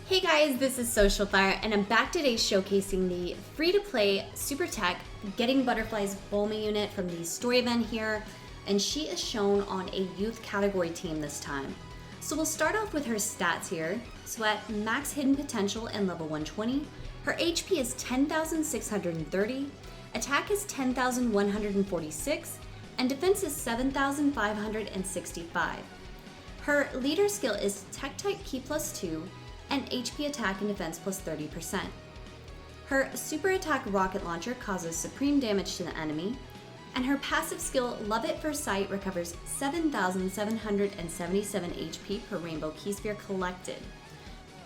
Hey guys, this is Social Fire, and I'm back today showcasing the free-to-play Super Tech Getting Butterflies Bulma unit from the story event here, and she is shown on a youth category team this time. So we'll start off with her stats here. So at max hidden potential and level 120, her HP is 10,630, attack is 10,146, and defense is 7,565. Her leader skill is Tech Type Key +2, and HP attack and defense plus 30%. Her super attack rocket launcher causes supreme damage to the enemy, and her passive skill Love at First Sight recovers 7,777 HP per rainbow key sphere collected.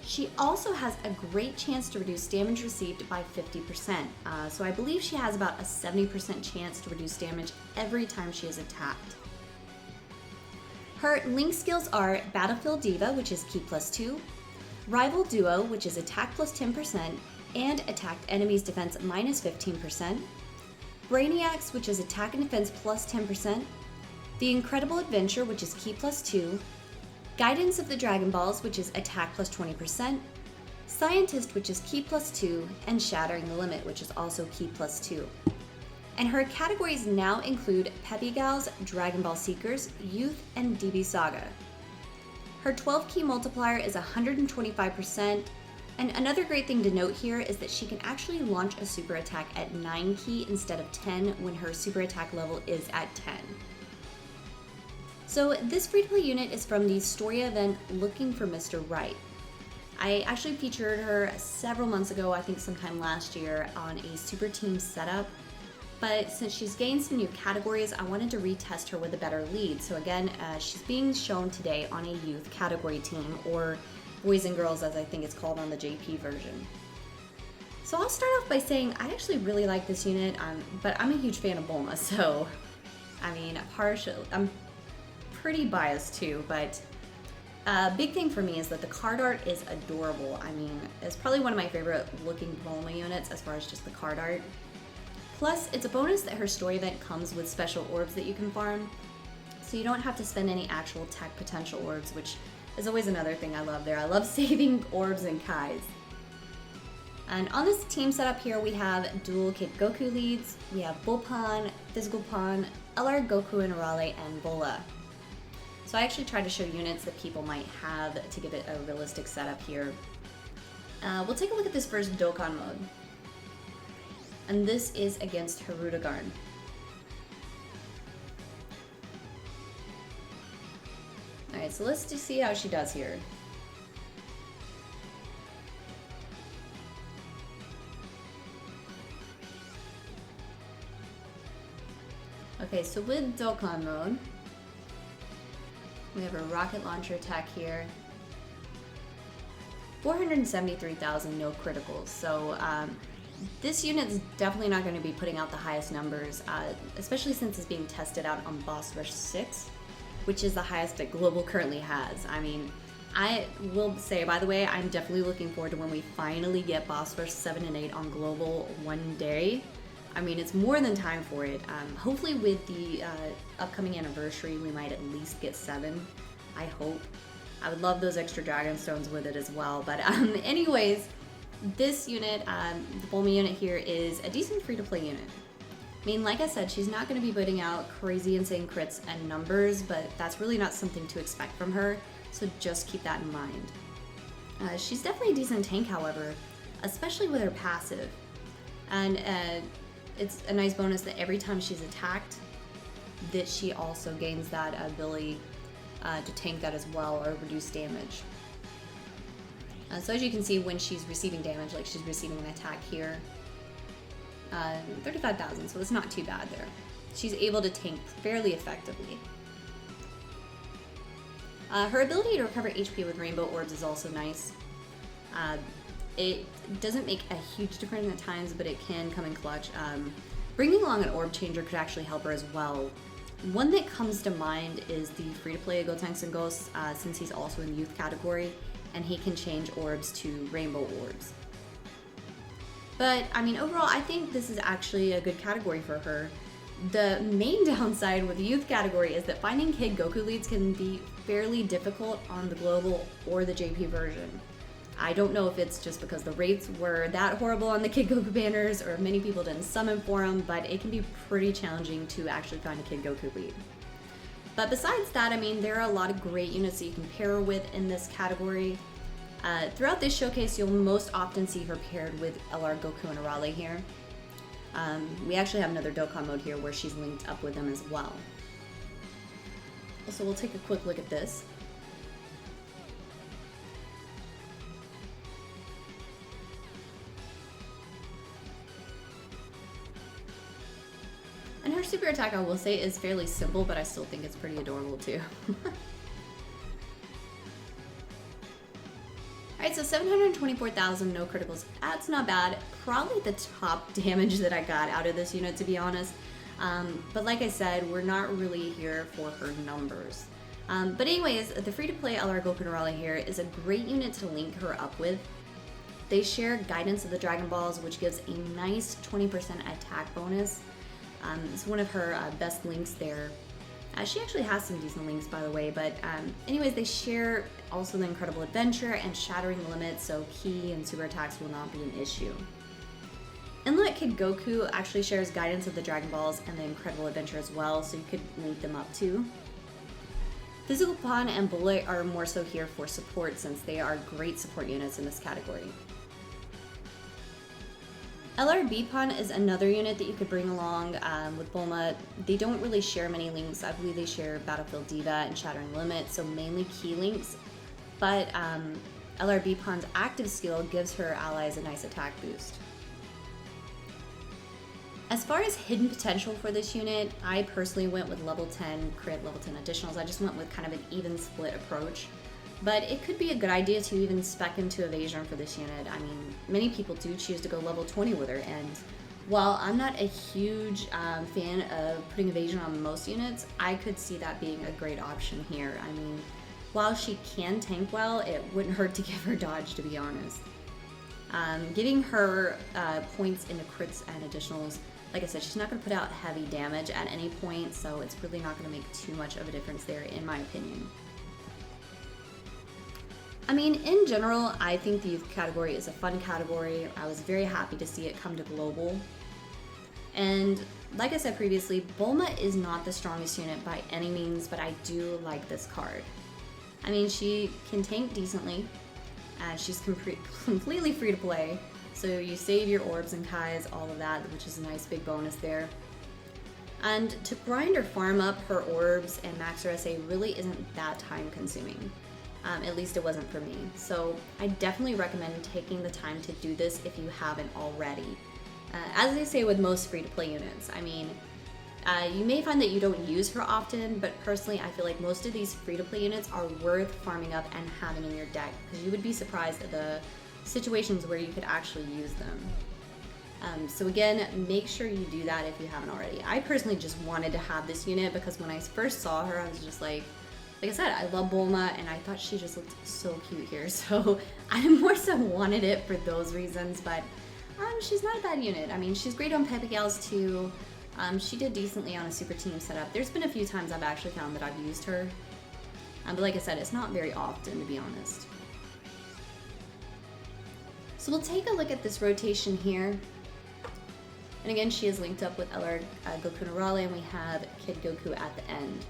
She also has a great chance to reduce damage received by 50%, so I believe she has about a 70% chance to reduce damage every time she is attacked. Her link skills are Battlefield Diva, which is Key +2, Rival Duo, which is attack plus 10% and attacked enemies defense minus 15%, Brainiacs, which is attack and defense plus 10%, The Incredible Adventure, which is Key +2, Guidance of the Dragon Balls, which is attack plus 20%, Scientist, which is Key +2, and Shattering the Limit, which is also Key +2. And her categories now include Peppy Gals, Dragon Ball Seekers, Youth, and DB Saga. Her 12 key multiplier is 125%, and another great thing to note here is that she can actually launch a super attack at 9 key instead of 10 when her super attack level is at 10. So this free-to-play unit is from the story event Looking for Mr. Right. I actually featured her several months ago, I think sometime last year, on a super team setup. But since she's gained some new categories, I wanted to retest her with a better lead. So again, she's being shown today on a youth category team, or boys and girls as I think it's called on the JP version. So I'll start off by saying I actually really like this unit, but I'm a huge fan of Bulma, so I mean, I'm pretty biased too, but a big thing for me is that the card art is adorable. I mean, it's probably one of my favorite looking Bulma units as far as just the card art. Plus, it's a bonus that her story event comes with special orbs that you can farm, so you don't have to spend any actual tech potential orbs, which is always another thing I love there. I love saving orbs and Kais. And on this team setup here, we have dual Kid Goku leads, we have Bullpan, Physical Pan, LR Goku and Arale, and Bola. So I actually tried to show units that people might have to give it a realistic setup here. We'll take a look at this first Dokkan mode. And this is against Hirudegarn. Alright, so let's just see how she does here. Okay, so with Dokkan mode, we have a rocket launcher attack here. 473,000, no criticals, so this unit's definitely not going to be putting out the highest numbers, especially since it's being tested out on Boss Rush 6, which is the highest that Global currently has. I mean, I will say, by the way, I'm definitely looking forward to when we finally get Boss Rush 7 and 8 on Global one day. I mean, it's more than time for it. Hopefully with the upcoming anniversary, we might at least get 7, I hope. I would love those extra Dragon Stones with it as well, but anyways, this unit, the Bulma unit here, is a decent free-to-play unit. I mean, like I said, she's not going to be putting out crazy insane crits and numbers, but that's really not something to expect from her, so just keep that in mind. She's definitely a decent tank, however, especially with her passive. And it's a nice bonus that every time she's attacked, that she also gains that ability to tank that as well, or reduce damage. So as you can see, when she's receiving damage, like she's receiving an attack here, 35,000, so it's not too bad there. She's able to tank fairly effectively. Her ability to recover HP with rainbow orbs is also nice. It doesn't make a huge difference at times, but it can come in clutch. Bringing along an orb changer could actually help her as well. One that comes to mind is the free-to-play Gotenks and Ghosts, since he's also in the youth category, and he can change orbs to rainbow orbs. But, I mean, overall, I think this is actually a good category for her. The main downside with the youth category is that finding Kid Goku leads can be fairly difficult on the global or the JP version. I don't know if it's just because the rates were that horrible on the Kid Goku banners or many people didn't summon for them, but it can be pretty challenging to actually find a Kid Goku lead. But besides that, I mean, there are a lot of great units that you can pair her with in this category. Throughout this showcase, you'll most often see her paired with LR Goku and Arale here. We actually have another Dokkan mode here where she's linked up with them as well. So we'll take a quick look at this. And her super attack, I will say, is fairly simple, but I still think it's pretty adorable too. Alright, so 724,000, no criticals. That's not bad. Probably the top damage that I got out of this unit, to be honest. But like I said, we're not really here for her numbers. But anyways, the free-to-play LR Goku Arale here is a great unit to link her up with. They share Guidance of the Dragon Balls, which gives a nice 20% attack bonus. It's one of her best links there. She actually has some decent links, by the way, but anyways, they share also the Incredible Adventure and Shattering the Limit, so key and super attacks will not be an issue. Unlike Kid Goku actually shares Guidance of the Dragon Balls and the Incredible Adventure as well, so you could link them up too. Physical Pawn and Bullet are more so here for support since they are great support units in this category. LR Pawn is another unit that you could bring along with Bulma. They don't really share many links. I believe they share Battlefield Diva and Shattering Limit, so mainly key links. But LR Pawn's active skill gives her allies a nice attack boost. As far as hidden potential for this unit, I personally went with level 10 crit, level 10 additionals. I just went with kind of an even split approach. But it could be a good idea to even spec into evasion for this unit. I mean, many people do choose to go level 20 with her, and while I'm not a huge fan of putting evasion on most units, I could see that being a great option here. I mean, while she can tank well, it wouldn't hurt to give her dodge, to be honest. Getting her points into crits and additionals, like I said, she's not going to put out heavy damage at any point, so it's really not going to make too much of a difference there, in my opinion. I mean, in general, I think the youth category is a fun category. I was very happy to see it come to global. And like I said previously, Bulma is not the strongest unit by any means, but I do like this card. I mean, she can tank decently, she's completely free to play, so you save your orbs and kais, all of that, which is a nice big bonus there. And to grind or farm up her orbs and max her SA really isn't that time consuming. At least it wasn't for me. So I definitely recommend taking the time to do this if you haven't already. As they say with most free-to-play units, I mean, you may find that you don't use her often, but personally I feel like most of these free-to-play units are worth farming up and having in your deck, because you would be surprised at the situations where you could actually use them. So again, make sure you do that if you haven't already. I personally just wanted to have this unit because when I first saw her, I was just like I said, I love Bulma, and I thought she just looked so cute here, so I more so wanted it for those reasons, but she's not a bad unit. I mean, she's great on Pepe Gals too. She did decently on a super team setup. There's been a few times I've actually found that I've used her, but like I said, it's not very often, to be honest. So we'll take a look at this rotation here. And again, she is linked up with LR Goku Arale, and we have Kid Goku at the end.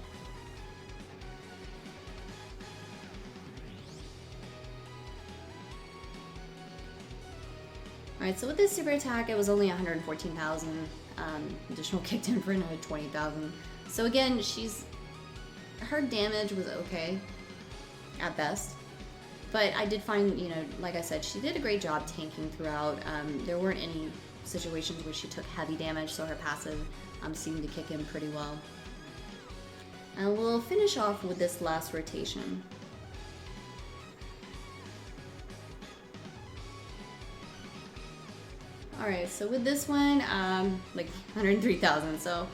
Alright, so with this super attack, it was only 114,000. Additional kicked in for another 20,000. So again, her damage was okay, at best. But I did find, you know, like I said, she did a great job tanking throughout. There weren't any situations where she took heavy damage, so her passive seemed to kick in pretty well. And we'll finish off with this last rotation. Alright, so with this one, like 103,000. So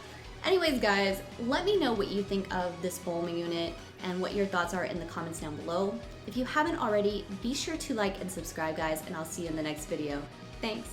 anyways, guys, let me know what you think of this Bulma unit and what your thoughts are in the comments down below. If you haven't already, be sure to like and subscribe, guys, and I'll see you in the next video. Thanks!